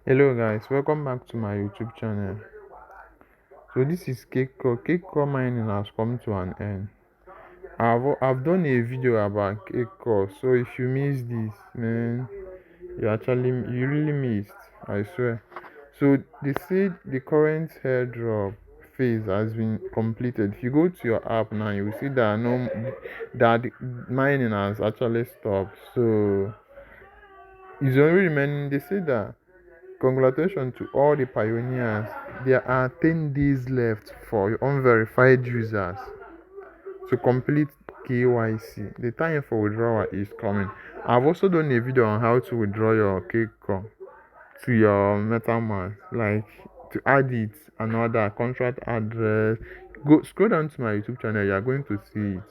Hello guys, welcome back to my YouTube channel. So this is cakecore. Cakecore mining has come to an end. I've done a video about cakecore, so if you missed this, man, you really missed. I swear. So they say the current airdrop phase has been completed. If you go to your app now, you will see that mining has actually stopped. So it's only remaining. They say that congratulations to all the pioneers. There are 10 days left for unverified users to complete KYC. The time for withdrawal is coming. I've also done a video on how to withdraw your Cakecore to your MetaMask, like to add it, another contract address. Go scroll down to my YouTube channel, you are going to see it.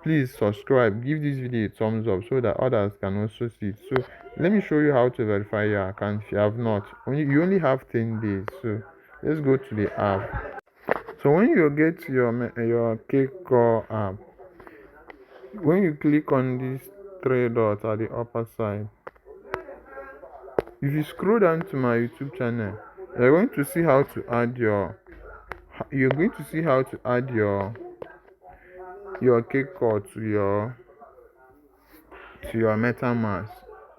Please subscribe, give this video a thumbs up so that others can also see it. So let me show you how to verify your account if you have not. You only have 10 days. So let's go to the app. So when you get to your Cakecore app, when you click on these three dots at the upper side, if you scroll down to my YouTube channel, you're going to see how to add you're going to see how to add your Cakecore to your MetaMask.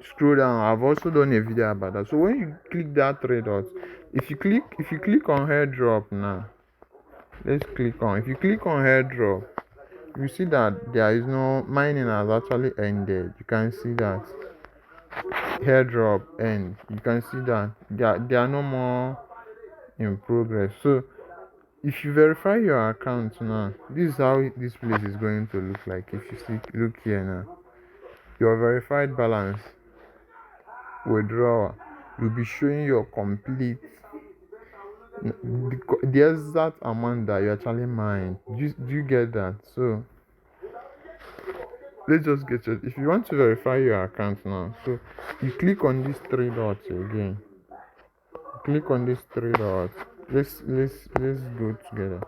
Scroll down. I've also done a video about that. So when you click that three dots, if you click on airdrop now, let's click on. If you click on airdrop, you see that there is no mining has actually ended. You can see that airdrop end. You can see that there are no more in progress. So if you verify your account now, this is how this place is going to look like. If you see, look here now, your verified balance withdrawal will be showing your complete the exact amount that you actually mined. Do you get that? So let's just get it. If you want to verify your account now, so you click on these three dots again. Click on these three dots. Let's go together.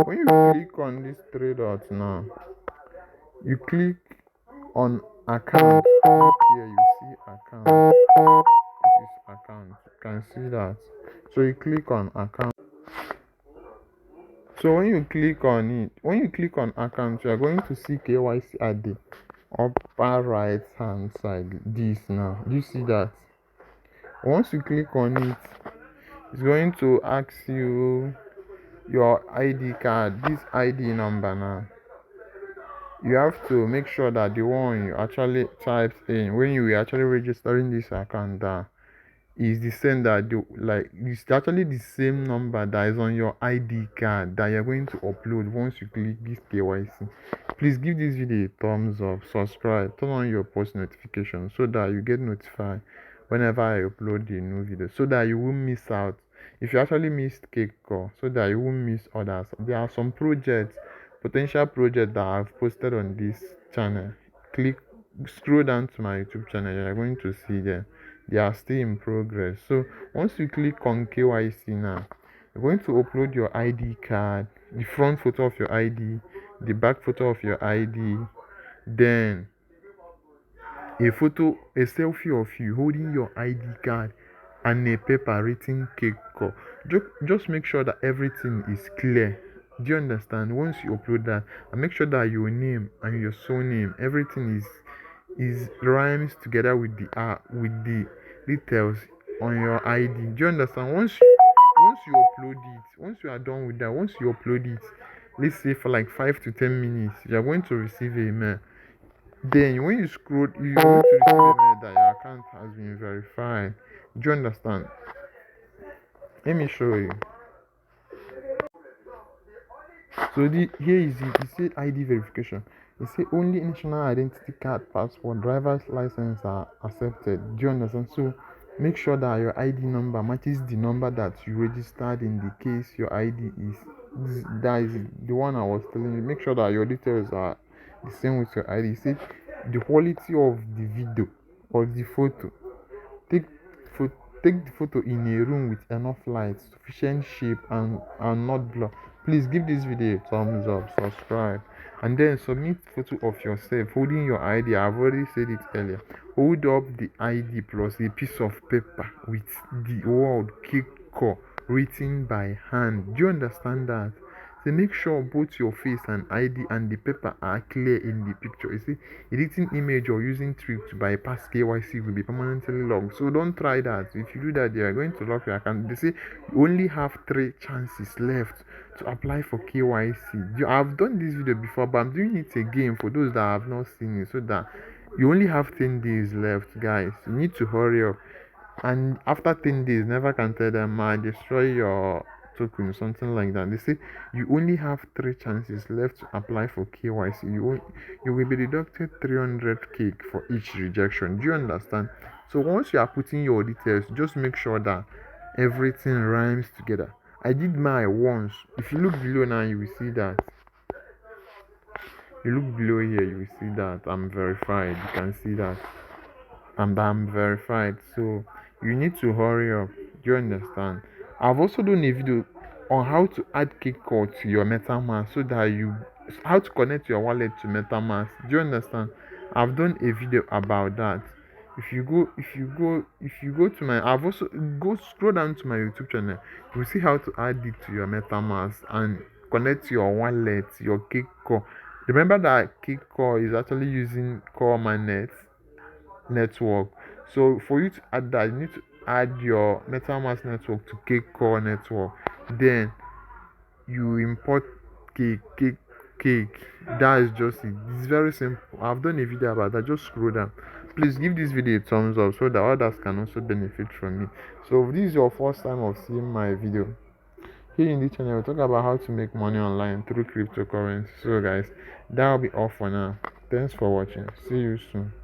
When you click on these three dots now, you click on account. Up here you see account. This is account. You can see that. So you click on account. So when you click on account, you are going to see KYC at the upper right hand side. This now. Do you see that? Once you click on it, it's going to ask you your ID card, this ID number now. You have to make sure that the one you actually typed in when you were actually registering this account is the same it's actually the same number that is on your ID card that you're going to upload once you click this KYC. Please give this video a thumbs up, subscribe, turn on your post notifications so that you get notified whenever I upload the new video, so that you won't miss out. If you actually missed Cakecore, so that you won't miss others. There are some potential projects that I've posted on this channel. Scroll down to my YouTube channel, you're going to see them. They are still in progress. So once you click on KYC now, you're going to upload your ID card, the front photo of your ID, the back photo of your ID, then a selfie of you holding your ID card, and a paper written Cakecore. Just make sure that everything is clear. Do you understand? Once you upload that, and make sure that your name and your surname, everything is rhymes together with the details on your ID. Do you understand? Once you are done with that, once you upload it, let's say for like 5 to 10 minutes, you are going to receive a mail. Then when you scroll, you're going to receive a mail that your account has been verified. Do you understand? Let me show you. So here is it. It said ID verification. It said only national identity card, passport, driver's license are accepted. Do you understand? So make sure that your ID number matches the number that you registered in the case your ID that is the one I was telling you. Make sure that your details are the same with your ID. Say the quality of the video or the photo. Take photo Take the photo in a room with enough light, sufficient shape, and not blur. Please give this video a thumbs up, subscribe, and then submit photo of yourself holding your ID. I've already said it earlier. Hold up the ID plus a piece of paper with the word cakecore written by hand. Do you understand that? So make sure both your face and ID and the paper are clear in the picture. You see, editing image or using trick to bypass KYC will be permanently logged. So don't try that. If you do that, they are going to lock your account. They say you only have 3 chances left to apply for KYC. I've done this video before, but I'm doing it again for those that have not seen it, so that you only have 10 days left, guys. You need to hurry up. And after 10 days, never can tell them I destroy your token, something like that. They say you only have 3 chances left to apply for KYC. You will be deducted 300k for each rejection. Do you understand? So once you are putting your details, just make sure that everything rhymes together. I did mine once. If you look below now, you will see that. You look below here, you will see that I'm verified. You can see that I'm verified. So you need to hurry up. Do you understand? I've also done a video on how to add cakecore to your MetaMask, so that you how to connect your wallet to MetaMask. Do you understand? I've done a video about that. If you go to my, I've also go scroll down to my YouTube channel. You'll see how to add it to your MetaMask and connect your wallet, your cakecore. Remember that cakecore is actually using core mainnet network. So for you to add that, you need to add your MetaMask network to cakecore network. Then you import cake. That is just it. It's very simple. I've done a video about that. Just scroll down. Please give this video a thumbs up so that others can also benefit from it. So if this is your first time of seeing my video, here in this channel we talk about how to make money online through cryptocurrency. So guys, that will be all for now. Thanks for watching. See you soon.